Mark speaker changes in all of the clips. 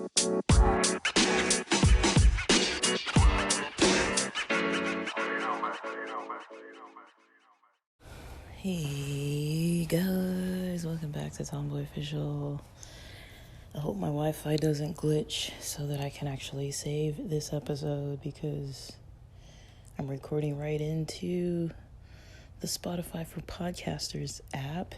Speaker 1: Hey guys, welcome back to Tomboy Official. I hope my Wi-Fi doesn't glitch so that I can actually save this episode because I'm recording right into the Spotify for Podcasters app.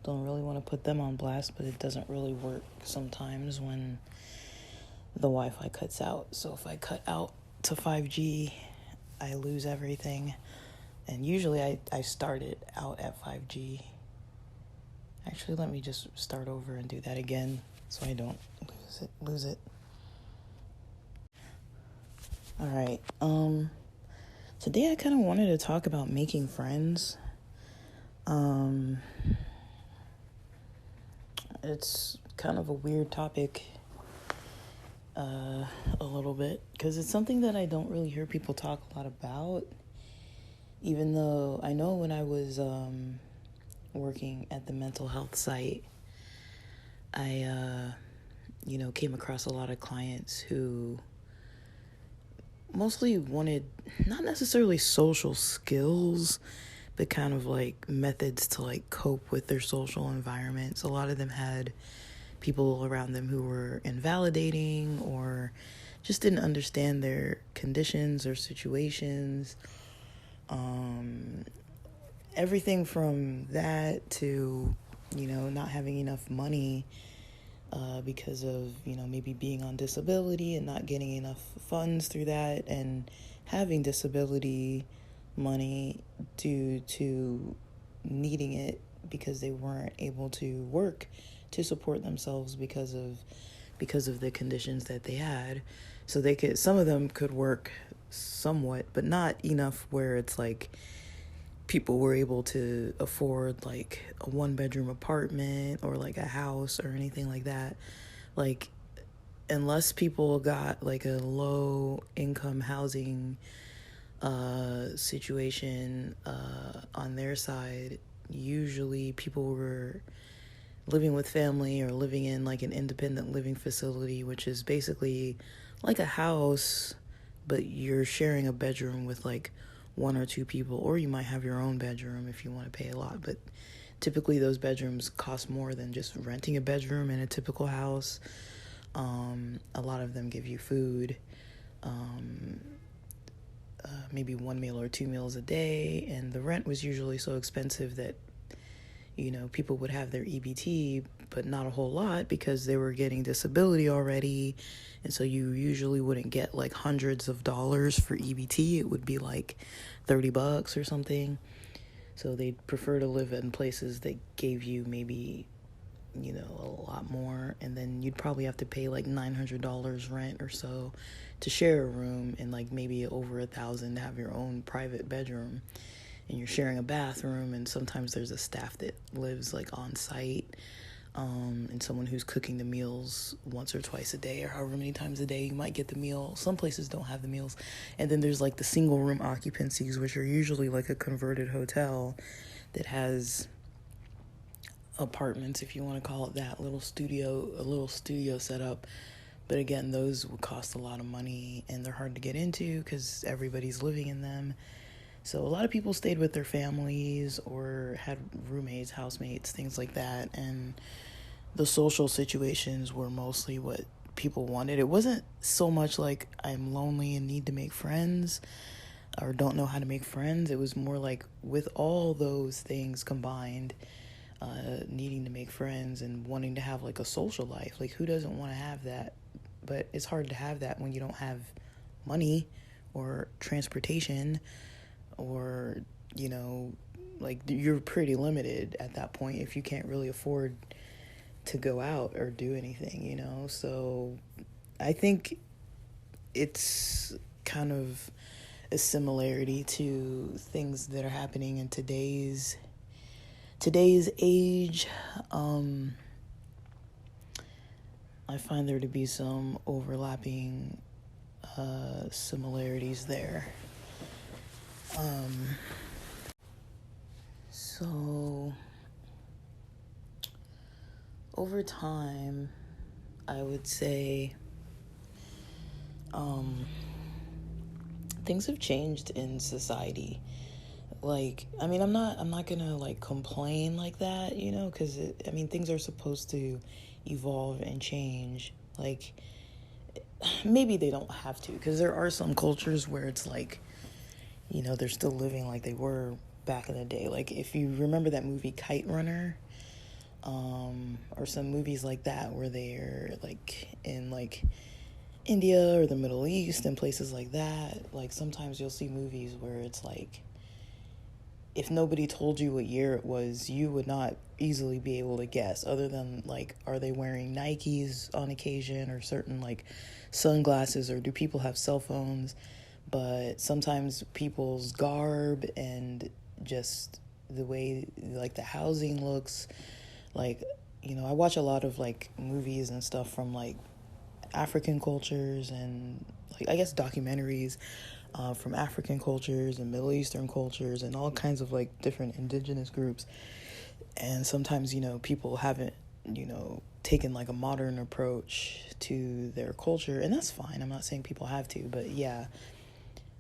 Speaker 1: Don't really want to put them on blast, but it doesn't really work sometimes when the Wi-Fi cuts out. So if I cut out to 5G, I lose everything. And usually I start it out at 5G. Actually, let me just start over and do that again so I don't lose it. All right. Today I kind of wanted to talk about making friends. It's kind of a weird topic, a little bit, because it's something that I don't really hear people talk a lot about. Even though I know when I was working at the mental health site, I came across a lot of clients who mostly wanted not necessarily social skills, but kind of like methods to like cope with their social environments. A lot of them had people around them who were invalidating or just didn't understand their conditions or situations. Everything from that to, not having enough money because of, maybe being on disability and not getting enough funds through that, and having disability money due to needing it because they weren't able to work to support themselves because of the conditions that they had. So some of them could work somewhat, but not enough where it's like people were able to afford like a 1-bedroom apartment or like a house or anything like that. Like, unless people got like a low income housing situation on their side, usually people were living with family or living in like an independent living facility, which is basically like a house, but you're sharing a bedroom with like 1 or 2 people, or you might have your own bedroom if you want to pay a lot. But typically those bedrooms cost more than just renting a bedroom in a typical house. A lot of them give you food, maybe 1 meal or 2 meals a day, and the rent was usually so expensive that people would have their EBT, but not a whole lot because they were getting disability already. And so you usually wouldn't get like hundreds of dollars for EBT. It would be like $30 or something. So they'd prefer to live in places that gave you maybe, a lot more. And then you'd probably have to pay like $900 rent or so to share a room, and like maybe over $1,000 to have your own private bedroom. And you're sharing a bathroom, and sometimes there's a staff that lives like on site, and someone who's cooking the meals once or twice a day or however many times a day you might get the meal. Some places don't have the meals. And then there's like the single room occupancies, which are usually like a converted hotel that has apartments, if you want to call it that, a little studio setup. But again, those would cost a lot of money, and they're hard to get into because everybody's living in them. So a lot of people stayed with their families or had roommates, housemates, things like that. And the social situations were mostly what people wanted. It wasn't so much like I'm lonely and need to make friends or don't know how to make friends. It was more like with all those things combined, needing to make friends and wanting to have like a social life. Like, who doesn't want to have that? But it's hard to have that when you don't have money or transportation, or like you're pretty limited at that point if you can't really afford to go out or do anything. So I think it's kind of a similarity to things that are happening in today's age. I find there to be some overlapping similarities there. So over time, I would say things have changed in society. Like, I mean, I'm not gonna like complain like that, because I mean, things are supposed to evolve and change. Like, maybe they don't have to, because there are some cultures where it's like, they're still living like they were back in the day. Like, if you remember that movie Kite Runner, or some movies like that where they're like in like India or the Middle East and places like that. Like, sometimes you'll see movies where it's like, if nobody told you what year it was, you would not easily be able to guess, other than like, are they wearing Nikes on occasion, or certain like sunglasses, or do people have cell phones? But sometimes people's garb and just the way like the housing looks, like, I watch a lot of like movies and stuff from like African cultures, and like, I guess, documentaries from African cultures and Middle Eastern cultures and all kinds of like different indigenous groups. And sometimes, people haven't, taken like a modern approach to their culture, and that's fine. I'm not saying people have to, but yeah,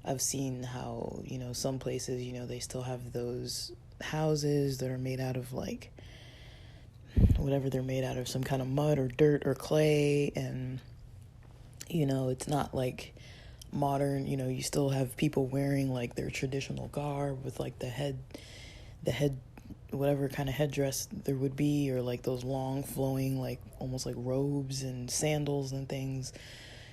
Speaker 1: I've seen how, some places, they still have those houses that are made out of like whatever they're made out of, some kind of mud or dirt or clay. And, it's not like modern, you still have people wearing like their traditional garb with like the head, whatever kind of headdress there would be, or like those long flowing, like almost like robes and sandals and things.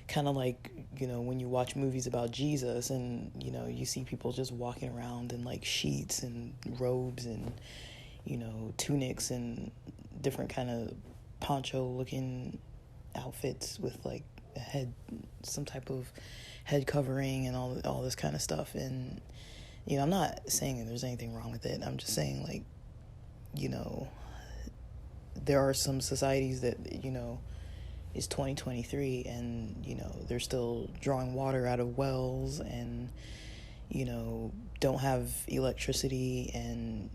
Speaker 1: Kind of like, when you watch movies about Jesus, and, you see people just walking around in like sheets and robes and, tunics and different kind of poncho looking outfits with like a head, some type of head covering and all this kind of stuff. And, I'm not saying that there's anything wrong with it. I'm just saying, like, there are some societies that, is 2023, and they're still drawing water out of wells, and don't have electricity and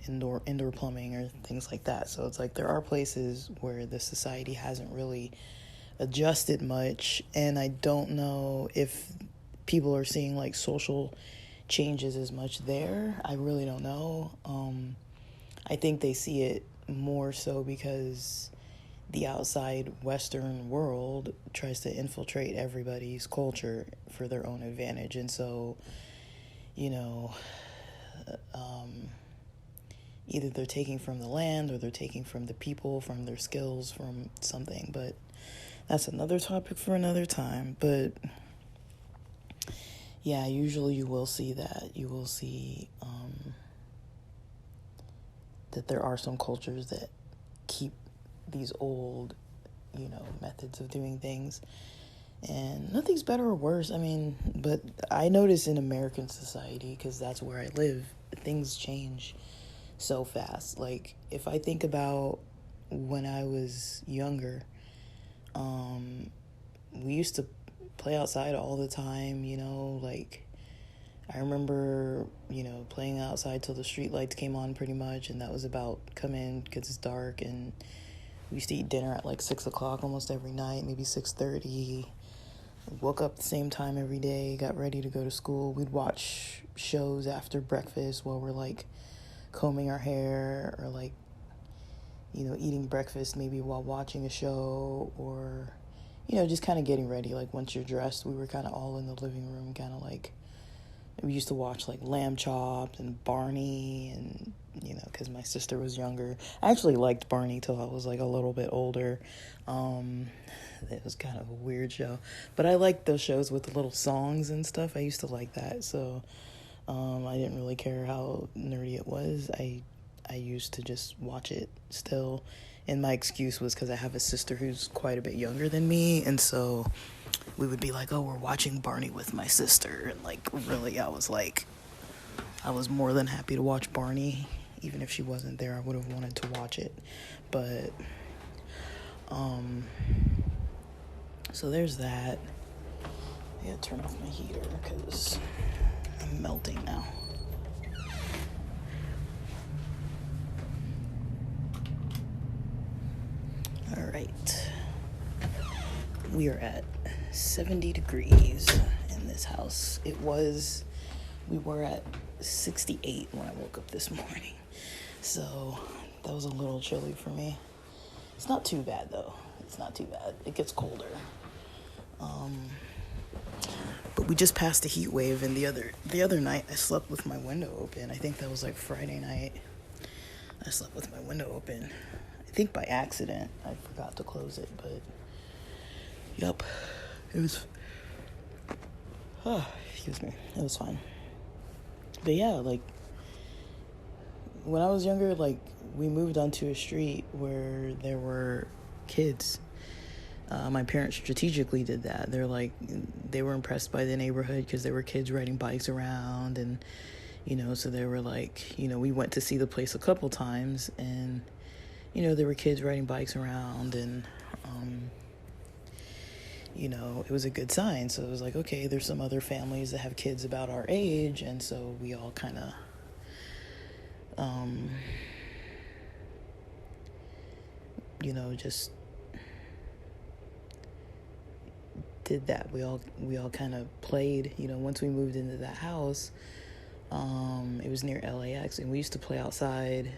Speaker 1: indoor plumbing or things like that. So it's like there are places where the society hasn't really adjusted much, and I don't know if people are seeing like social changes as much there. I really don't know. I think they see it more so because the outside Western world tries to infiltrate everybody's culture for their own advantage. And so, either they're taking from the land, or they're taking from the people, from their skills, from something. But that's another topic for another time. But yeah, usually you will see that. You will see that there are some cultures that keep these old, methods of doing things. And nothing's better or worse. I mean, but I notice in American society, because that's where I live, things change so fast. Like, if I think about when I was younger, we used to play outside all the time, like, I remember, playing outside till the street lights came on pretty much, and that was about come in because it's dark. And we used to eat dinner at like 6 o'clock almost every night, maybe 6:30. Woke up the same time every day, got ready to go to school. We'd watch shows after breakfast while we're like combing our hair, or like, eating breakfast maybe while watching a show, or, just kind of getting ready. Like, once you're dressed, we were kind of all in the living room, kind of like, we used to watch like Lamb Chops and Barney, and, because my sister was younger. I actually liked Barney till I was like a little bit older. It was kind of a weird show, but I liked those shows with the little songs and stuff. I used to like that. So I didn't really care how nerdy it was. I used to just watch it still, and my excuse was because I have a sister who's quite a bit younger than me, and so we would be like, oh, we're watching Barney with my sister. And like, really, I was more than happy to watch Barney. Even if she wasn't there, I would have wanted to watch it. But so there's that. I gotta turn off my heater because I'm melting now. All right. We are at 70 degrees in this house. We were at 68 when I woke up this morning. So that was a little chilly for me. It's not too bad though. It's not too bad. It gets colder. But we just passed a heat wave, and the other night I slept with my window open. I think that was like Friday night. I slept with my window open. I think by accident. I forgot to close it, but yep. It was excuse me. It was fine. But yeah, like when I was younger, like we moved onto a street where there were kids. My parents strategically did that. They were impressed by the neighborhood because there were kids riding bikes around, and so they were like, we went to see the place a couple times, and there were kids riding bikes around, and it was a good sign. So it was like, okay, there's some other families that have kids about our age, and so we all kind of just did that. We all kind of played, once we moved into that house. It was near LAX, and we used to play outside,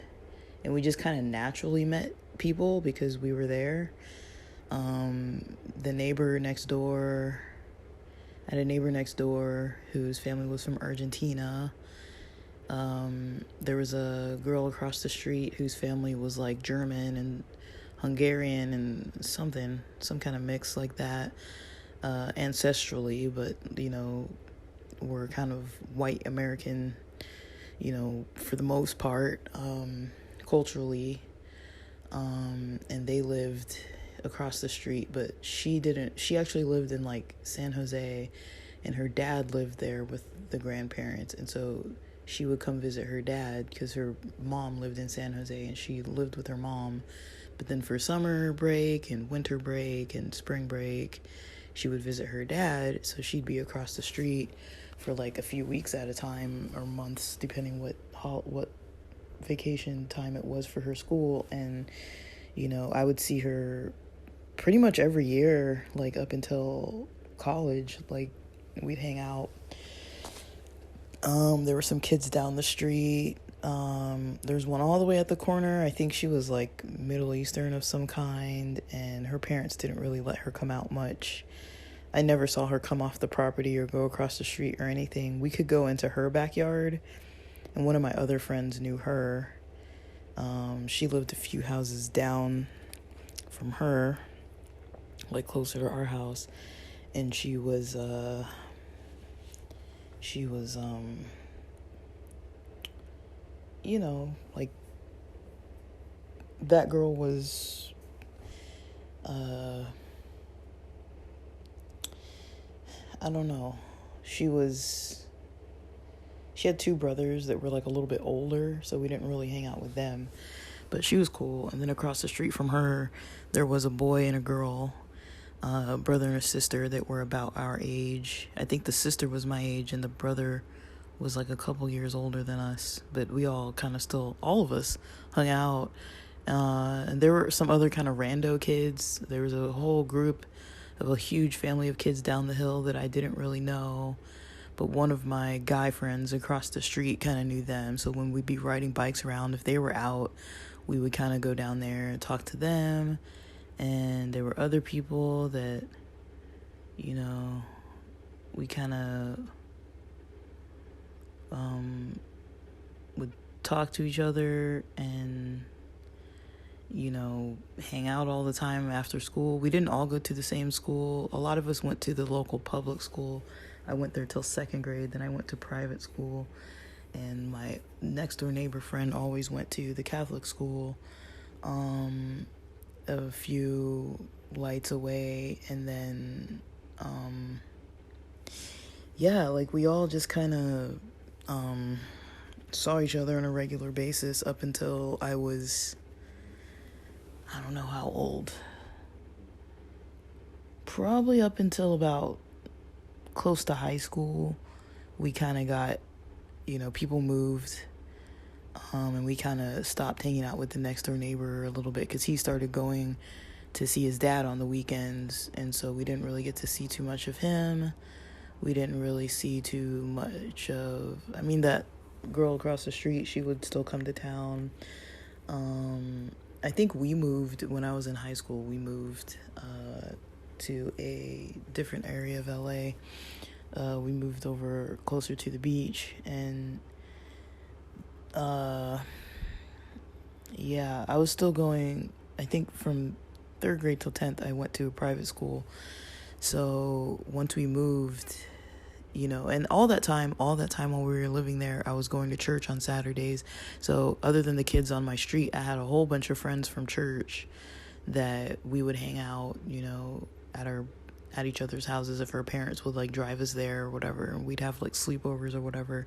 Speaker 1: and we just kind of naturally met people because we were there. The neighbor next door, I had a neighbor next door whose family was from Argentina. There was a girl across the street whose family was like German and Hungarian and some kind of mix like that, ancestrally, but were kind of white American, for the most part, culturally, and they lived across the street, but she actually lived in like San Jose, and her dad lived there with the grandparents, and so she would come visit her dad because her mom lived in San Jose, and she lived with her mom. But then for summer break and winter break and spring break, she would visit her dad, so she'd be across the street for like a few weeks at a time, or months, depending what vacation time it was for her school. And I would see her pretty much every year, like up until college. Like we'd hang out. There were some kids down the street. There's one all the way at the corner. I think she was like Middle Eastern of some kind, and her parents didn't really let her come out much. I never saw her come off the property or go across the street or anything. We could go into her backyard, and one of my other friends knew her. She lived a few houses down from her, like closer to our house, and she was like that girl was I don't know. She had two brothers that were like a little bit older, so we didn't really hang out with them. But she was cool. And then across the street from her, there was a boy and a girl, a brother and a sister that were about our age. I think the sister was my age, and the brother was like a couple years older than us. But we all kind of still, all of us, hung out. And there were some other kind of rando kids. There was a whole group of a huge family of kids down the hill that I didn't really know. But one of my guy friends across the street kind of knew them. So when we'd be riding bikes around, if they were out, we would kind of go down there and talk to them. And there were other people that, we kind of would talk to each other and, hang out all the time after school. We didn't all go to the same school. A lot of us went to the local public school. I went there till second grade. Then I went to private school. And my next door neighbor friend always went to the Catholic school, a few lights away. And then, we all just kind of saw each other on a regular basis up until I was, I don't know how old. Probably up until about close to high school. We kind of got, people moved, and we kind of stopped hanging out with the next door neighbor a little bit because he started going to see his dad on the weekends, and so we didn't really get to see too much of him. We didn't really see too much of, I mean, that girl across the street, she would still come to town. I think we moved, when I was in high school, we moved to a different area of LA. We moved over closer to the beach, and yeah, I was still going, I think from 3rd grade till 10th, I went to a private school. So once we moved, and all that time while we were living there, I was going to church on Saturdays. So other than the kids on my street, I had a whole bunch of friends from church that we would hang out, at each other's houses if our parents would like drive us there or whatever, and we'd have like sleepovers or whatever.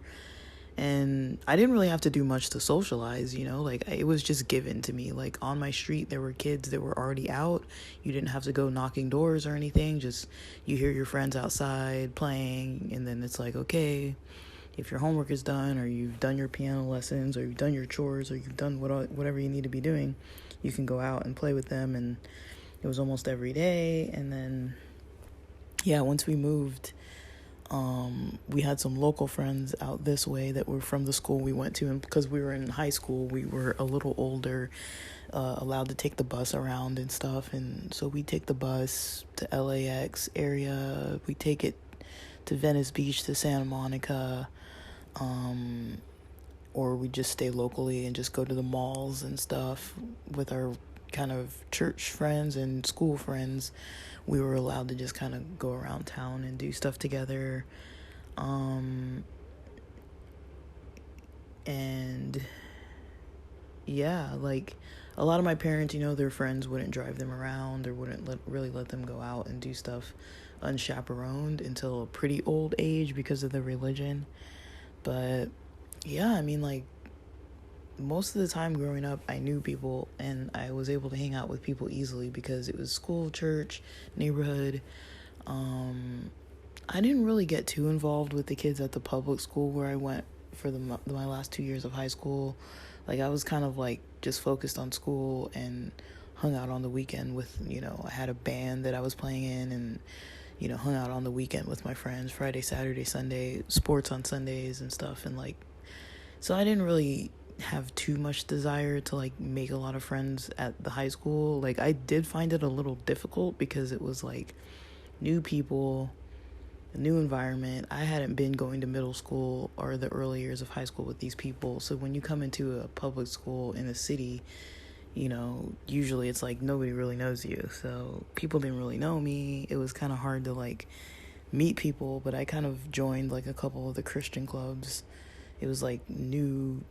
Speaker 1: And I didn't really have to do much to socialize, like it was just given to me. Like on my street, there were kids that were already out. You didn't have to go knocking doors or anything. Just you hear your friends outside playing, and then it's like, okay, if your homework is done, or you've done your piano lessons, or you've done your chores, or you've done whatever you need to be doing, you can go out and play with them. And it was almost every day. And then, yeah, once we moved, we had some local friends out this way that were from the school we went to, and because we were in high school, we were a little older, allowed to take the bus around and stuff. And so we take the bus to LAX area, we take it to Venice Beach, to Santa Monica, or we just stay locally and just go to the malls and stuff with our kind of church friends and school friends. We were allowed to just kind of go around town and do stuff together. And yeah, like a lot of my parents, their friends wouldn't drive them around or wouldn't really let them go out and do stuff unchaperoned until a pretty old age because of the religion. But yeah, I mean, like, most of the time growing up, I knew people, and I was able to hang out with people easily because it was school, church, neighborhood. I didn't really get too involved with the kids at the public school where I went for my last 2 years of high school. Like, I was kind of like just focused on school and hung out on the weekend with, I had a band that I was playing in, and hung out on the weekend with my friends, Friday, Saturday, Sunday, sports on Sundays and stuff. And like, so I didn't really have too much desire to like make a lot of friends at the high school. Like, I did find it a little difficult because it was like new people, a new environment. I hadn't been going to middle school or the early years of high school with these people. So when you come into a public school in a city, usually it's like nobody really knows you. So people didn't really know me. It was kind of hard to like meet people, but I kind of joined like a couple of the Christian clubs. It was like New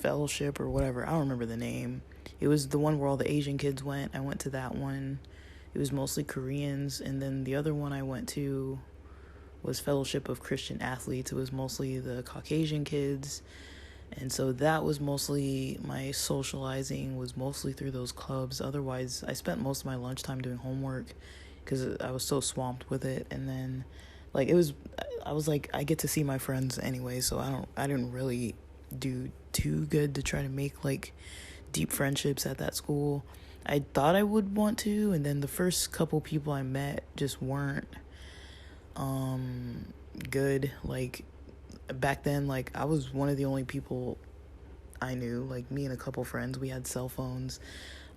Speaker 1: Fellowship or whatever. I don't remember the name. It was the one where all the Asian kids went. I went to that one. It was mostly Koreans. And then the other one I went to was Fellowship of Christian Athletes. It was mostly the Caucasian kids. And so that was mostly my socializing, was mostly through those clubs. Otherwise, I spent most of my lunchtime doing homework because I was so swamped with it. And then like I was like, I get to see my friends anyway, so I didn't really do too good to try to make like deep friendships at that school. I thought I would want to, and then the first couple people I met just weren't good. Like back then, like I was one of the only people I knew, like me and a couple friends, we had cell phones.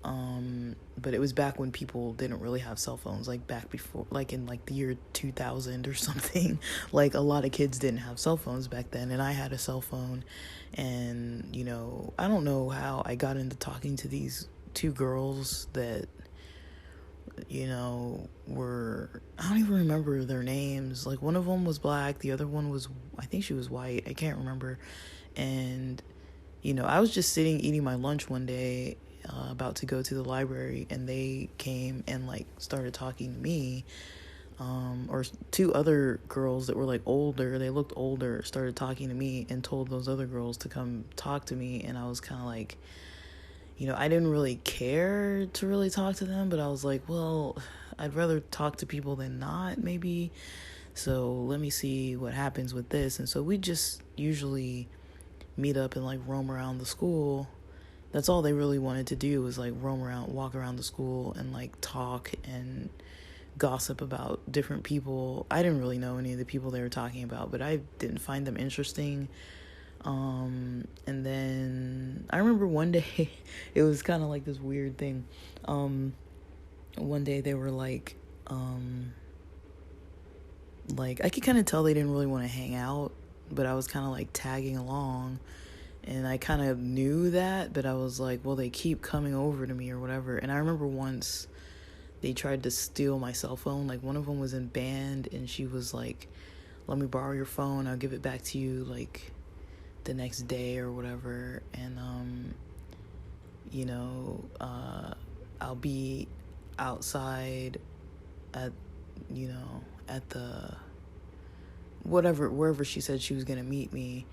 Speaker 1: But it was back when people didn't really have cell phones, like back before, like in like the year 2000 or something. Like a lot of kids didn't have cell phones back then, and I had a cell phone. And I don't know how I got into talking to these two girls that were, I don't even remember their names. Like one of them was black, the other one was, I think she was white, I can't remember. And I was just sitting eating my lunch one day, about to go to the library, and they came and like started talking to me, or two other girls that were like older, they looked older, started talking to me and told those other girls to come talk to me. And I was kind of like, I didn't really care to really talk to them, but I was like, well, I'd rather talk to people than not, maybe. So let me see what happens with this. And so we just usually meet up and like roam around the school. that's all they really wanted to do, was like roam around, walk around the school and like talk and gossip about different people. I didn't really know any of the people they were talking about, but I didn't find them interesting. And then I remember one day, it was kind of like this weird thing. One day they were like I could kind of tell they didn't really want to hang out, but I was kind of like tagging along, and I kind of knew that, but I was like, well, they keep coming over to me or whatever. And I remember once they tried to steal my cell phone. Like, one of them was in band, and she was like, let me borrow your phone, I'll give it back to you like the next day or whatever. And you know, I'll be outside at, you know, at the wherever she said she was gonna meet me.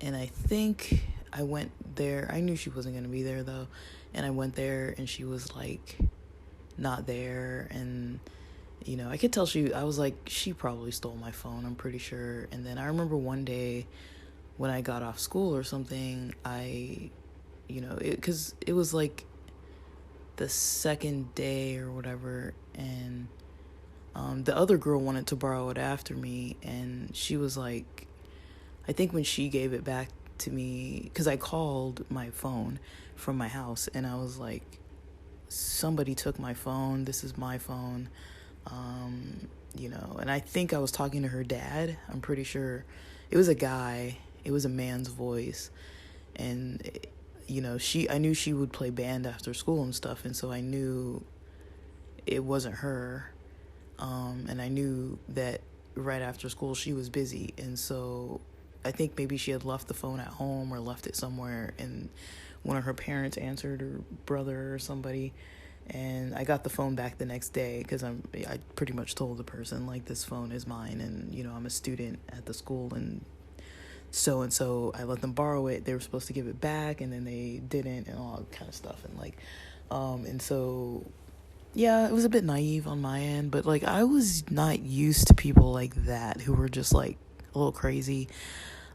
Speaker 1: And I think I went there. I knew she wasn't gonna be there though, and I went there, and she was like not there. And you know, I could tell I was like, she probably stole my phone, I'm pretty sure. And then I remember one day when I got off school or something, you know, because it was like the second day or whatever, and the other girl wanted to borrow it after me, and she was like, I think when she gave it back to me, because I called my phone from my house, and I was like, somebody took my phone, this is my phone. You know, and I think I was talking to her dad. I'm pretty sure it was a guy, it was a man's voice. And you know, I knew she would play band after school and stuff, and so I knew it wasn't her. And I knew that right after school she was busy, and so I think maybe she had left the phone at home or left it somewhere, and one of her parents answered, her brother or somebody. And I got the phone back the next day, because I pretty much told the person, like, this phone is mine, and you know, I'm a student at the school, and so I let them borrow it. They were supposed to give it back, and then they didn't, and all that kind of stuff. And like, and so yeah, it was a bit naive on my end, but like, I was not used to people like that who were just like a little crazy.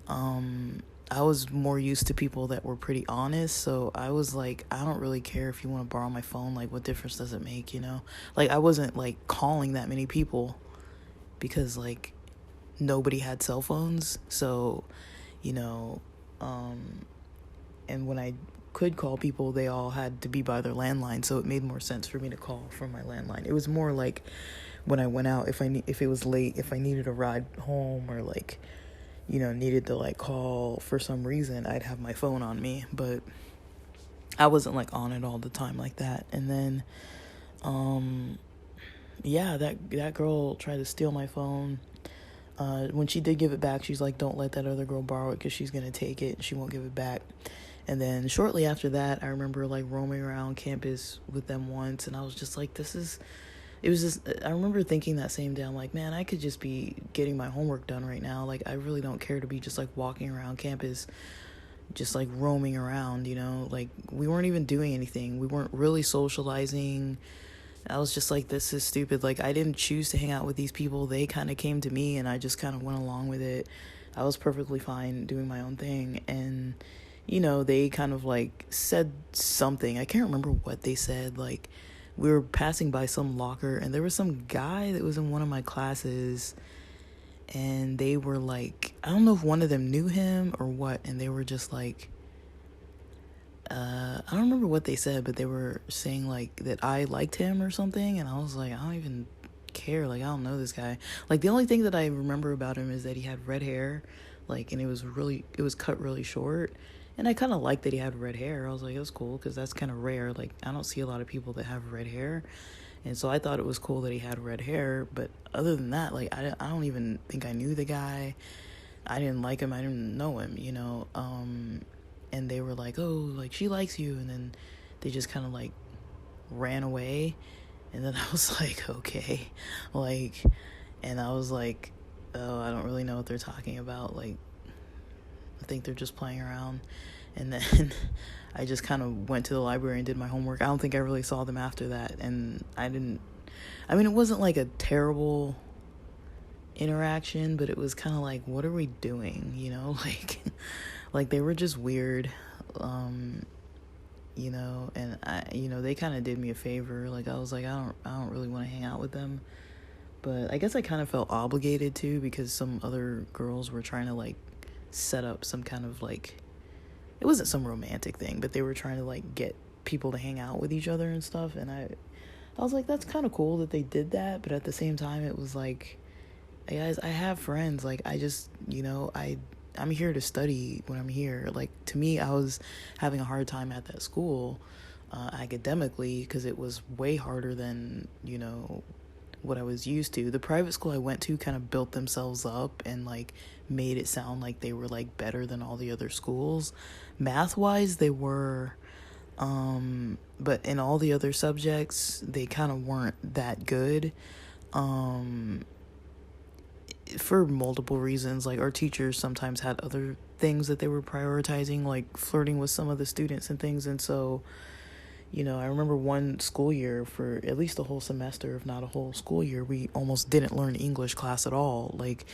Speaker 1: I was more used to people that were pretty honest, so I was like, I don't really care if you want to borrow my phone, like, what difference does it make, you know? Like, I wasn't like calling that many people, because like nobody had cell phones, so you know, and when I could call people, they all had to be by their landline, so it made more sense for me to call from my landline. It was more like when I went out, if it was late, if I needed a ride home, or like, you know, needed to like call for some reason, I'd have my phone on me, but I wasn't like on it all the time like that. And then yeah, that girl tried to steal my phone. When she did give it back, she's like, don't let that other girl borrow it, because she's gonna take it, she won't give it back. And then shortly after that, I remember like roaming around campus with them once, and I was just like, I remember thinking that same day, I'm like, man, I could just be getting my homework done right now. Like, I really don't care to be just like walking around campus, just like roaming around, you know? Like, we weren't even doing anything. We weren't really socializing. I was just like, this is stupid. Like, I didn't choose to hang out with these people. They kind of came to me, and I just kind of went along with it. I was perfectly fine doing my own thing. And, you know, they kind of like said something. I can't remember what they said. Like, we were passing by some locker, and there was some guy that was in one of my classes, and they were like, I don't know if one of them knew him or what, and they were just like, I don't remember what they said, but they were saying like that I liked him or something, and I was like, I don't even care, like, I don't know this guy. Like, the only thing that I remember about him is that he had red hair, like, and it was cut really short. And I kind of liked that he had red hair. I was like, it was cool, because that's kind of rare. Like, I don't see a lot of people that have red hair. And so I thought it was cool that he had red hair. But other than that, like, I don't even think I knew the guy. I didn't like him. I didn't know him, you know. And they were like, oh, like, she likes you. And then they just kind of, like, ran away. And then I was like, okay. Like, and I was like, oh, I don't really know what they're talking about. Like, I think they're just playing around. And then I just kind of went to the library and did my homework. I don't think I really saw them after that. And it wasn't like a terrible interaction, but it was kind of like, what are we doing? You know, like they were just weird. and they kind of did me a favor. Like, I was like, I don't really want to hang out with them. But I guess I kind of felt obligated to, because some other girls were trying to, like, set up some kind of, like, it wasn't some romantic thing, but they were trying to, like, get people to hang out with each other and stuff. And I was like, that's kind of cool that they did that. But at the same time, it was like, hey guys, I have friends. Like, I just, I'm here to study when I'm here. Like, to me, I was having a hard time at that school academically, because it was way harder than, what I was used to. The private school I went to kind of built themselves up and, like, made it sound like they were, like, better than all the other schools. Math-wise, they were, but in all the other subjects, they kind of weren't that good. For multiple reasons. Like, our teachers sometimes had other things that they were prioritizing, like flirting with some of the students and things. And so, I remember one school year, for at least a whole semester, if not a whole school year, we almost didn't learn English class at all. Like,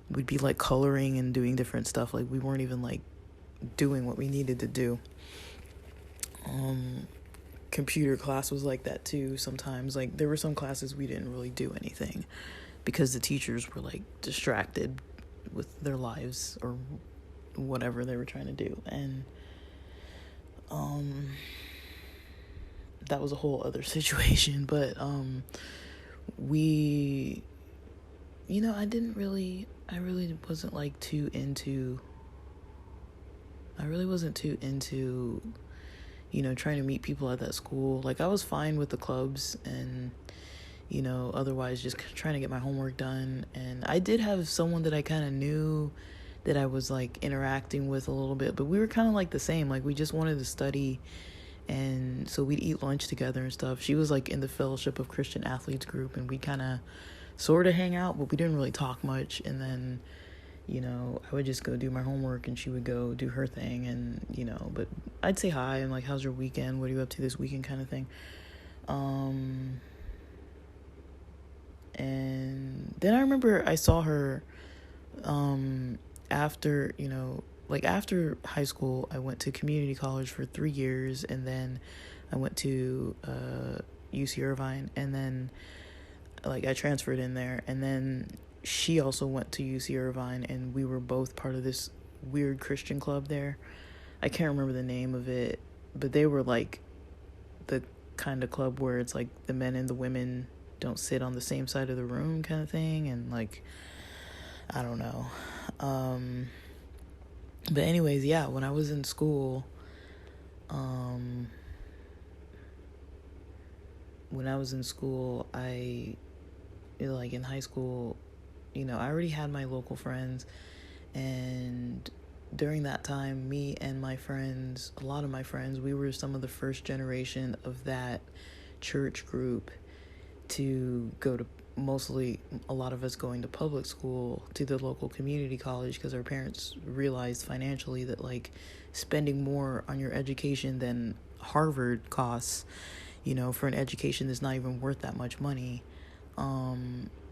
Speaker 1: we'd be, like, coloring and doing different stuff. Like, we weren't even, like, doing what we needed to do. Computer class was like that too sometimes. Like, there were some classes we didn't really do anything because the teachers were, like, distracted with their lives or whatever they were trying to do. And that was a whole other situation. But we, I really wasn't, like, too into trying to meet people at that school. Like, I was fine with the clubs and, otherwise just trying to get my homework done. And I did have someone that I kind of knew that I was, like, interacting with a little bit, but we were kind of, like, the same. Like, we just wanted to study, and so we'd eat lunch together and stuff. She was, like, in the Fellowship of Christian Athletes group, and we kind of sort of hang out, but we didn't really talk much. And then, I would just go do my homework and she would go do her thing. And, but I'd say hi and, like, how's your weekend? What are you up to this weekend, kind of thing. And then I remember I saw her after, after high school. I went to community college for 3 years, and then I went to UC Irvine, and then, like, I transferred in there, and then she also went to UC Irvine, and we were both part of this weird Christian club there. I can't remember the name of it, but they were, like, the kind of club where it's, like, the men and the women don't sit on the same side of the room kind of thing. And, like, I don't know. But anyways, yeah, when I was in school, I, like, in high school, I already had my local friends, and during that time, me and my friends, a lot of my friends, we were some of the first generation of that church group to go to, mostly a lot of us going to public school, to the local community college, because our parents realized financially that, like, spending more on your education than Harvard costs, for an education that's not even worth that much money,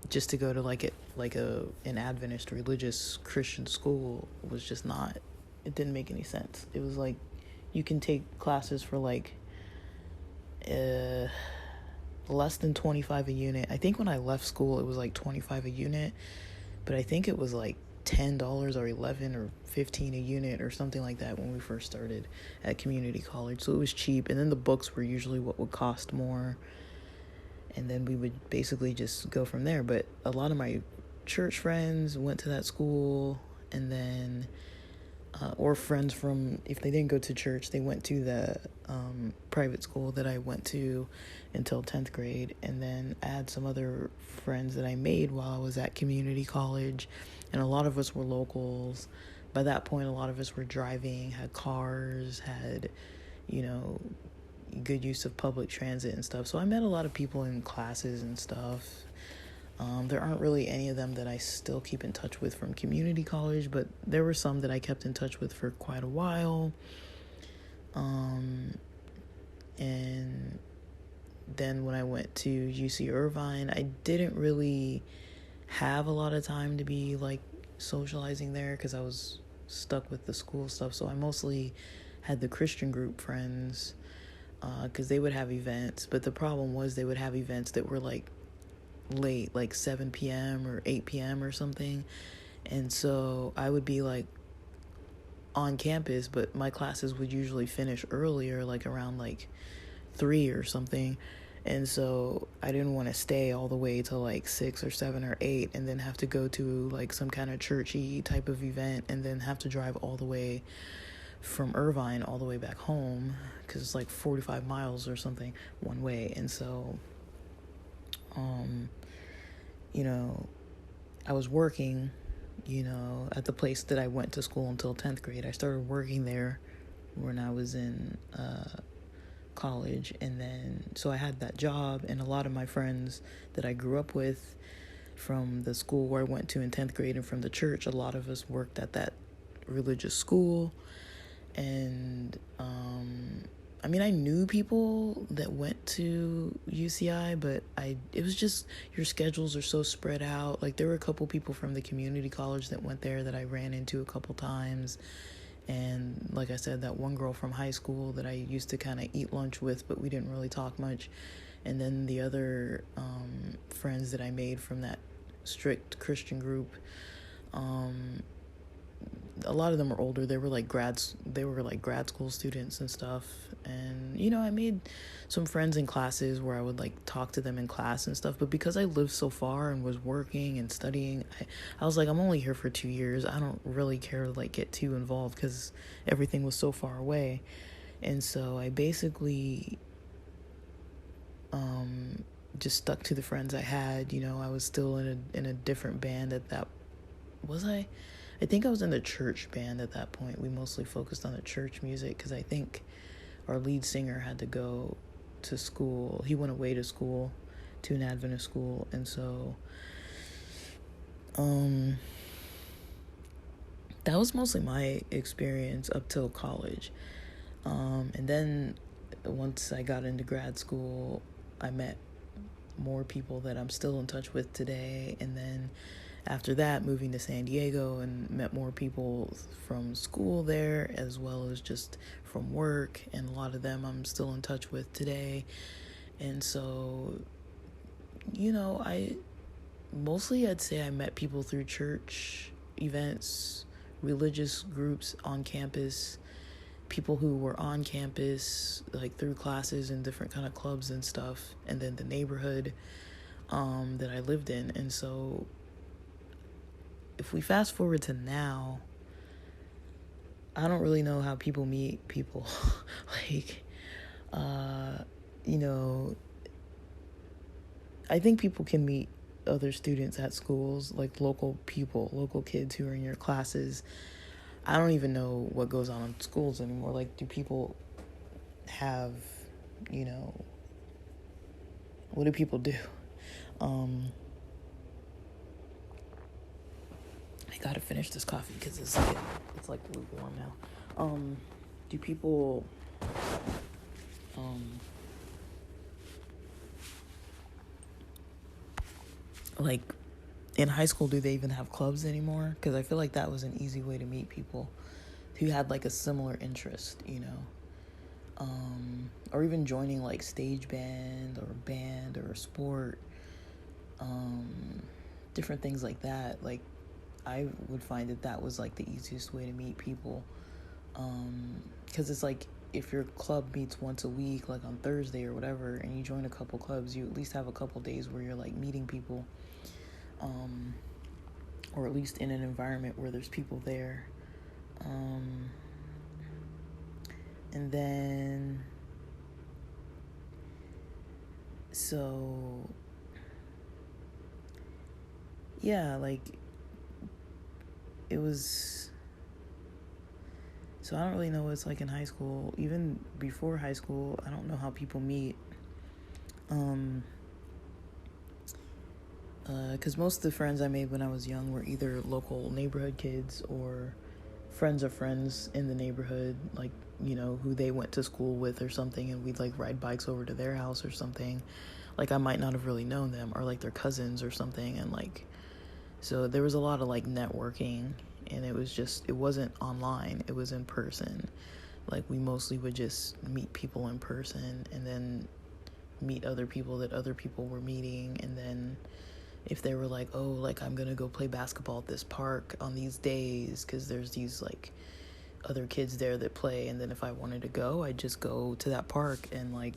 Speaker 1: just to go to, like, an Adventist religious Christian school was just not, it didn't make any sense. It was like, you can take classes for, like, less than $25 a unit. I think when I left school it was like $25 a unit, but I think it was like $10 or $11 or $15 a unit or something like that when we first started at community college. So it was cheap, and then the books were usually what would cost more, and then we would basically just go from there. But a lot of my church friends went to that school, and then or friends from, if they didn't go to church, they went to the private school that I went to until 10th grade. And then I had some other friends that I made while I was at community college, and a lot of us were locals. By that point, a lot of us were driving, had cars, had, good use of public transit and stuff. So I met a lot of people in classes and stuff. There aren't really any of them that I still keep in touch with from community college, but there were some that I kept in touch with for quite a while. And then when I went to UC Irvine, I didn't really have a lot of time to be, like, socializing there because I was stuck with the school stuff. So I mostly had the Christian group friends, because they would have events, but the problem was they would have events that were like late, like 7 p.m. or 8 p.m. or something. And so I would be like on campus, but my classes would usually finish earlier, like around like 3 or something. And so I didn't want to stay all the way till like 6 or 7 or 8 and then have to go to like some kind of churchy type of event and then have to drive all the way from Irvine all the way back home, because it's like 45 miles or something one way. And so you know, I was working, you know, at the place that I went to school until 10th grade. I started working there when I was in college, and then so I had that job, and a lot of my friends that I grew up with from the school where I went to in 10th grade and from the church, a lot of us worked at that religious school. And I mean, I knew people that went to UCI, but it was just, your schedules are so spread out. Like, there were a couple people from the community college that went there that I ran into a couple times. And like I said, that one girl from high school that I used to kind of eat lunch with, but we didn't really talk much. And then the other friends that I made from that strict Christian group, a lot of them are older. They were like grad school students and stuff. And, you know, I made some friends in classes where I would like talk to them in class and stuff. But because I lived so far and was working and studying, I was like, I'm only here for 2 years. I don't really care to like get too involved because everything was so far away. And so I basically just stuck to the friends I had. You know, I was still in a different band at that. Was I? I think I was in the church band at that point. We mostly focused on the church music because I think our lead singer had to go to school. He went away to school, to an Adventist school. And so that was mostly my experience up till college. And then once I got into grad school, I met more people that I'm still in touch with today. And then after that, moving to San Diego and met more people from school there as well as just from work. And a lot of them I'm still in touch with today. And so, you know, I'd say I met people through church events, religious groups on campus, people who were on campus, like through classes and different kind of clubs and stuff, and then the neighborhood that I lived in. And so if we fast forward to now, I don't really know how people meet people. Like, you know, I think people can meet other students at schools, like local people, local kids who are in your classes. I don't even know what goes on in schools anymore. Like, do people have, you know, what do people do? I gotta finish this coffee because it's like lukewarm now. Do people like in high school, do they even have clubs anymore? Because I feel like that was an easy way to meet people who had like a similar interest, you know, or even joining like stage band or a sport, different things like that. Like, I would find that was like the easiest way to meet people, because it's like if your club meets once a week, like on Thursday or whatever, and you join a couple clubs, you at least have a couple days where you're like meeting people, or at least in an environment where there's people there. And then so yeah, like it was, so I don't really know what it's like in high school. Even before high school, I don't know how people meet. Because most of the friends I made when I was young were either local neighborhood kids or friends of friends in the neighborhood, like, you know, who they went to school with or something, and we'd like ride bikes over to their house or something. Like, I might not have really known them, or like their cousins or something. And like, so there was a lot of like networking, and it wasn't online, it was in person. Like, we mostly would just meet people in person and then meet other people that other people were meeting. And then if they were like, oh, like, I'm gonna go play basketball at this park on these days because there's these, like, other kids there that play. And then if I wanted to go, I'd just go to that park and, like,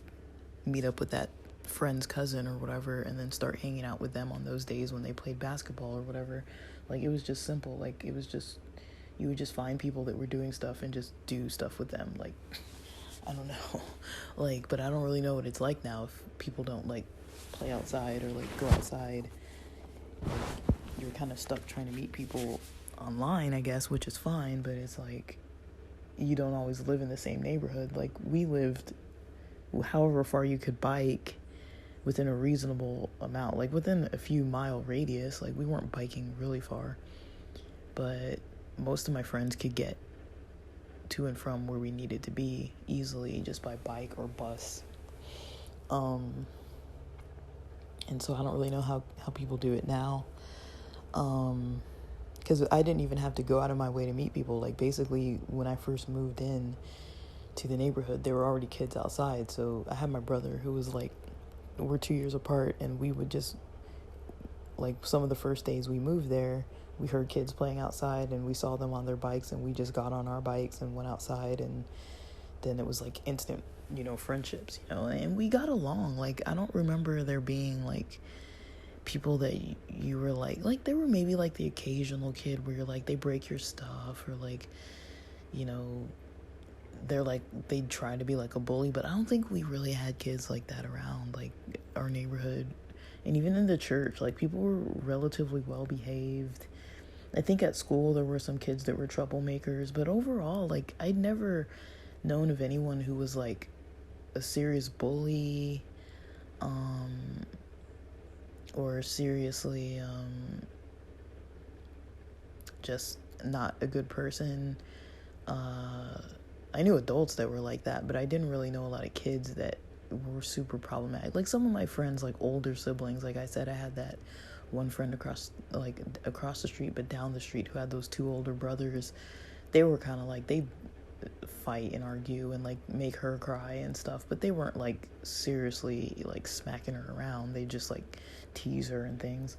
Speaker 1: meet up with that friend's cousin or whatever, and then start hanging out with them on those days when they played basketball or whatever. Like, it was just simple. Like, it was just, you would just find people that were doing stuff and just do stuff with them. Like, I don't know. Like, but I don't really know what it's like now if people don't, like, play outside or, like, go outside. You're kind of stuck trying to meet people online, I guess, which is fine, but it's like, you don't always live in the same neighborhood. Like, we lived however far you could bike within a reasonable amount, like within a few mile radius. Like, we weren't biking really far, but most of my friends could get to and from where we needed to be easily just by bike or bus. And so I don't really know how people do it now, because I didn't even have to go out of my way to meet people. Like, basically, when I first moved in to the neighborhood, there were already kids outside. So I had my brother who was like, we're 2 years apart, and we would just, like, some of the first days we moved there, we heard kids playing outside and we saw them on their bikes, and we just got on our bikes and went outside, and then it was like instant, friendships, and we got along. Like, I don't remember there being like people that you were like there were maybe like the occasional kid where you're like, they break your stuff, or like, they're like, they try to be like a bully, but I don't think we really had kids like that around, like, our neighborhood. And even in the church, like, people were relatively well behaved. I think at school there were some kids that were troublemakers, but overall, like, I'd never known of anyone who was like a serious bully, or seriously, just not a good person. I knew adults that were like that, but I didn't really know a lot of kids that were super problematic. Like, some of my friends, like, older siblings, like I said, I had that one friend across the street, but down the street, who had those two older brothers. They were kind of like, they fight and argue and, like, make her cry and stuff, but they weren't like seriously like smacking her around. They just like tease her and things.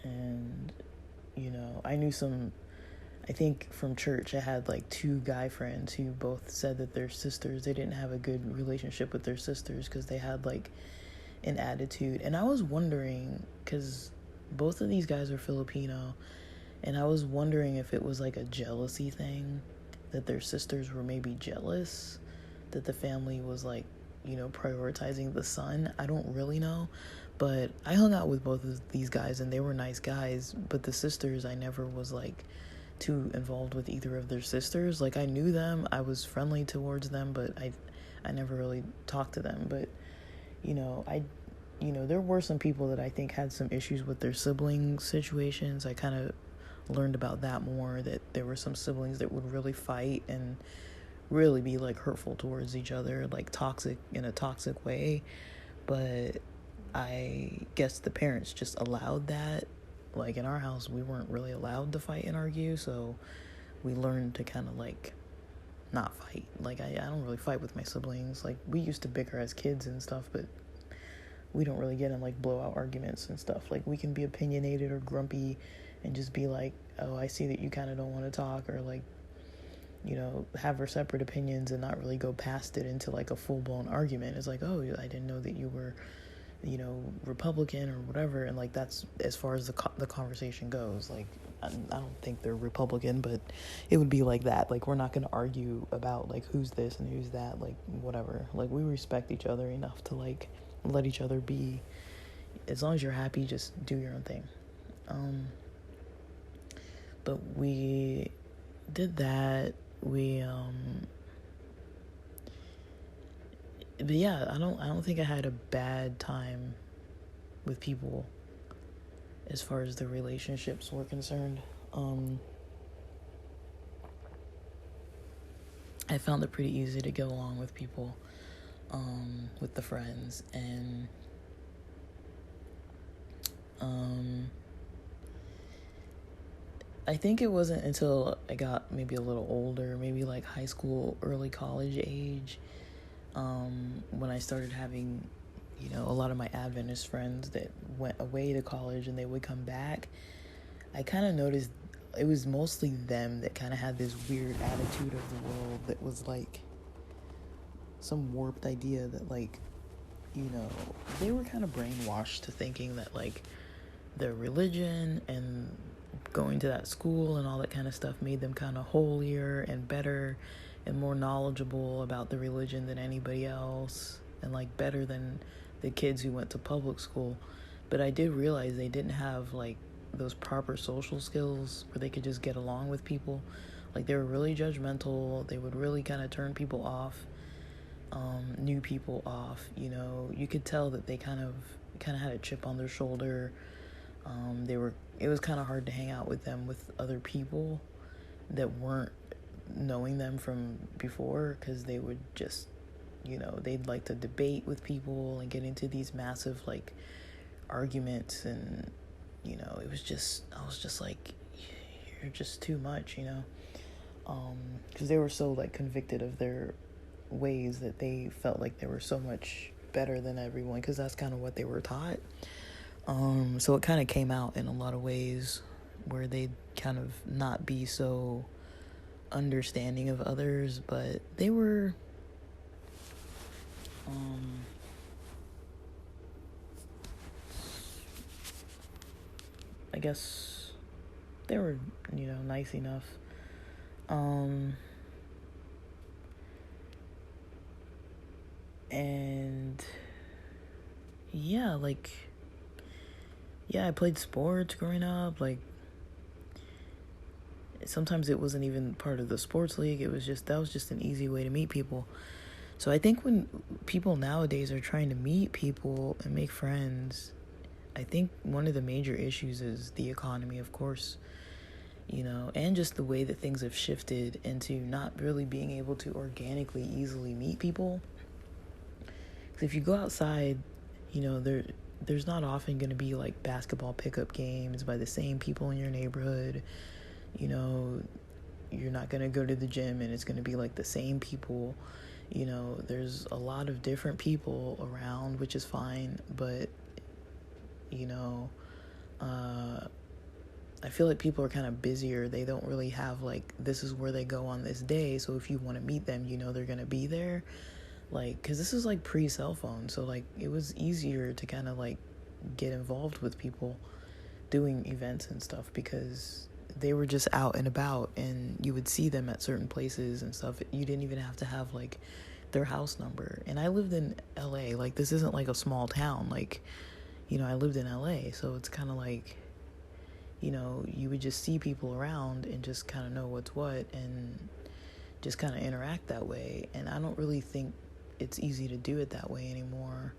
Speaker 1: And I knew some, I think from church, I had like two guy friends who both said that their sisters, they didn't have a good relationship with their sisters because they had like an attitude. And I was wondering, because both of these guys are Filipino, and I was wondering if it was like a jealousy thing, that their sisters were maybe jealous that the family was like, prioritizing the son. I don't really know, but I hung out with both of these guys and they were nice guys, but the sisters, I never was like too involved with either of their sisters. Like, I knew them, I was friendly towards them, but I never really talked to them. But there were some people that I think had some issues with their sibling situations. I kind of learned about that more, that there were some siblings that would really fight and really be like hurtful towards each other, like toxic, in a toxic way. But I guess the parents just allowed that. Like, in our house, we weren't really allowed to fight and argue, so we learned to kind of like not fight. Like, I don't really fight with my siblings. Like, we used to bicker as kids and stuff, but we don't really get in like blowout arguments and stuff. Like, we can be opinionated or grumpy and just be like, oh, I see that you kind of don't want to talk, or like, have our separate opinions and not really go past it into like a full-blown argument. It's like, oh, I didn't know that you were, Republican or whatever. And like, that's as far as the conversation goes. Like, I don't think they're Republican, but it would be like that. Like, we're not going to argue about like who's this and who's that, like whatever. Like, we respect each other enough to like let each other be. As long as you're happy, just do your own thing. But we did that. But yeah, I don't think I had a bad time with people as far as the relationships were concerned. I found it pretty easy to get along with people, with the friends, and I think it wasn't until I got maybe a little older, maybe like high school, early college age, when I started having, a lot of my Adventist friends that went away to college and they would come back. I kind of noticed it was mostly them that kind of had this weird attitude of the world that was like some warped idea that like, they were kind of brainwashed to thinking that like their religion and going to that school and all that kind of stuff made them kind of holier and better and more knowledgeable about the religion than anybody else, and like better than the kids who went to public school. But I did realize they didn't have like those proper social skills where they could just get along with people. Like they were really judgmental. They would really kind of turn people off, new people off. You could tell that they kind of had a chip on their shoulder. It was kind of hard to hang out with them with other people that weren't knowing them from before, because they would just, they'd like to debate with people and get into these massive like arguments, and I was just like, you're just too much, because they were so like convicted of their ways that they felt like they were so much better than everyone, because that's kind of what they were taught. So it kind of came out in a lot of ways where they'd kind of not be so understanding of others, but they were, I guess they were, nice enough. And yeah, like, yeah, I played sports growing up. Like, sometimes it wasn't even part of the sports league. That was just an easy way to meet people. So I think when people nowadays are trying to meet people and make friends, I think one of the major issues is the economy, of course, and just the way that things have shifted into not really being able to organically easily meet people. Because if you go outside, there's not often going to be like basketball pickup games by the same people in your neighborhood. You're not going to go to the gym and it's going to be like the same people. There's a lot of different people around, which is fine, but I feel like people are kind of busier. They don't really have like, this is where they go on this day, so if you want to meet them, they're going to be there. Like, because this is like pre-cell phone, so like it was easier to kind of like get involved with people doing events and stuff, because they were just out and about and you would see them at certain places and stuff. You didn't even have to have like their house number. And I lived in LA. Like, this isn't like a small town. Like, I lived in LA, so it's kind of like, you would just see people around and just kind of know what's what and just kind of interact that way. And I don't really think it's easy to do it that way anymore,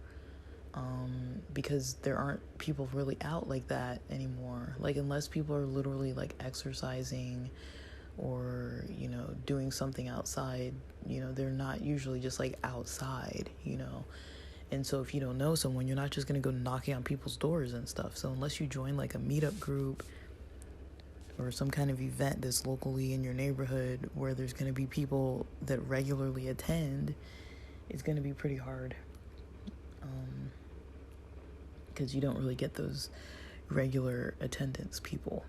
Speaker 1: because there aren't people really out like that anymore. Like, unless people are literally like exercising or doing something outside, they're not usually just like outside. And so if you don't know someone, you're not just gonna go knocking on people's doors and stuff. So unless you join like a meetup group or some kind of event that's locally in your neighborhood where there's gonna be people that regularly attend, it's going to be pretty hard, because you don't really get those regular attendance people.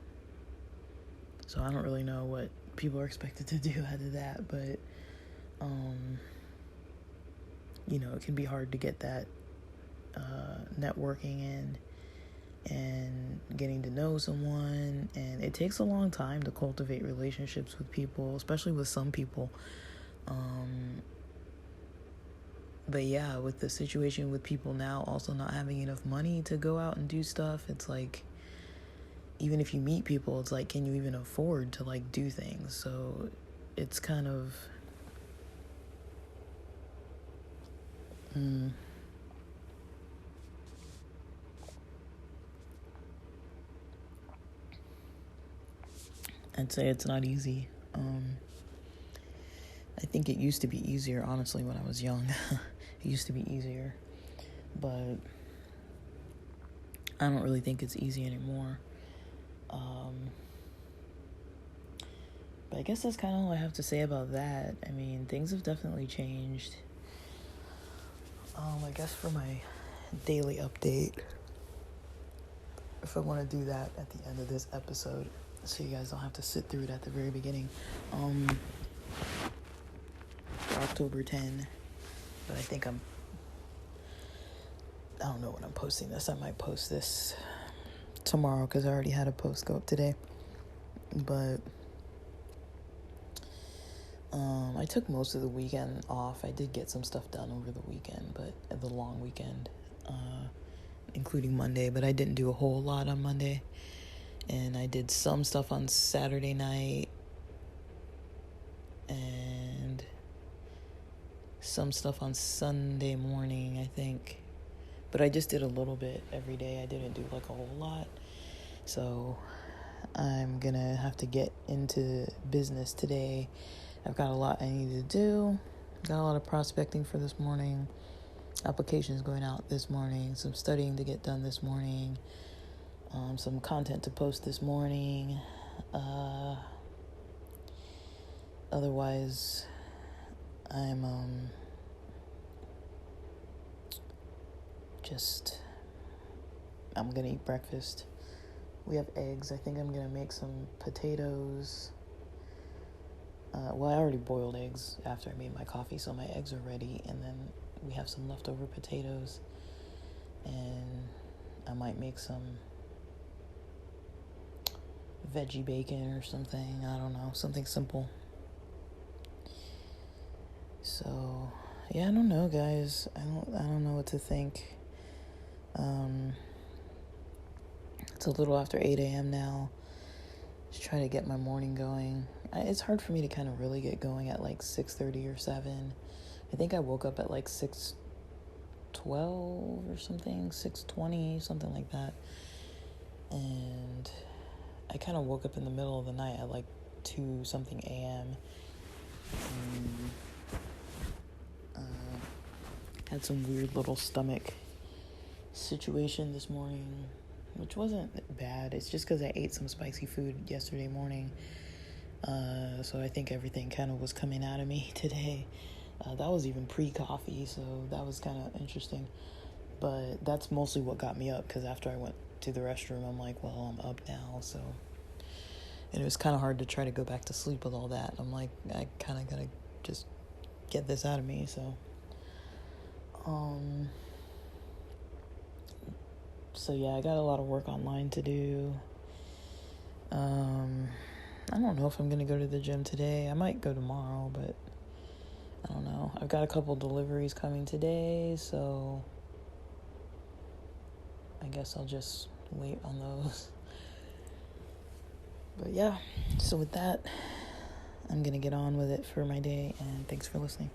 Speaker 1: So I don't really know what people are expected to do out of that, but it can be hard to get that networking in and getting to know someone, and it takes a long time to cultivate relationships with people, especially with some people. But yeah, with the situation with people now also not having enough money to go out and do stuff, it's like, even if you meet people, it's like, can you even afford to like do things? So it's kind of I'd say it's not easy. I think it used to be easier, honestly, when I was young. It used to be easier, but I don't really think it's easy anymore. But I guess that's kind of all I have to say about that. I mean, things have definitely changed. I guess for my daily update, if I want to do that at the end of this episode, so you guys don't have to sit through it at the very beginning. October 10, but I don't know when I'm posting this. I might post this tomorrow because I already had a post go up today. But I took most of the weekend off. I did get some stuff done over the weekend, but the long weekend, including Monday, but I didn't do a whole lot on Monday. And I did some stuff on Saturday night and some stuff on Sunday morning, I think. But I just did a little bit every day. I didn't do like a whole lot. So I'm gonna have to get into business today. I've got a lot I need to do. Got a lot of prospecting for this morning. Applications going out this morning. Some studying to get done this morning. Some content to post this morning. Otherwise, I'm gonna eat breakfast. We have eggs. I think I'm gonna make some potatoes. Well, I already boiled eggs after I made my coffee, so my eggs are ready. And then we have some leftover potatoes. And I might make some veggie bacon or something. I don't know, something simple. So, yeah, I don't know, guys. I don't know what to think. It's a little after 8 a.m. now. Just trying to get my morning going. It's hard for me to kind of really get going at like 6:30 or 7. I think I woke up at like 6:12 or something, 6:20, something like that. And I kind of woke up in the middle of the night at like 2 something a.m. Had some weird little stomach situation this morning, which wasn't bad. It's just because I ate some spicy food yesterday morning. So I think everything kind of was coming out of me today. That was even pre-coffee, so that was kind of interesting. But that's mostly what got me up, because after I went to the restroom, I'm like, well, I'm up now, so. And it was kind of hard to try to go back to sleep with all that. I'm like, I kind of gotta just get this out of me, so. So yeah, I got a lot of work online to do. I don't know if I'm gonna go to the gym today. I might go tomorrow, but I don't know. I've got a couple deliveries coming today, so I guess I'll just wait on those. But yeah, so with that, I'm gonna get on with it for my day, and thanks for listening.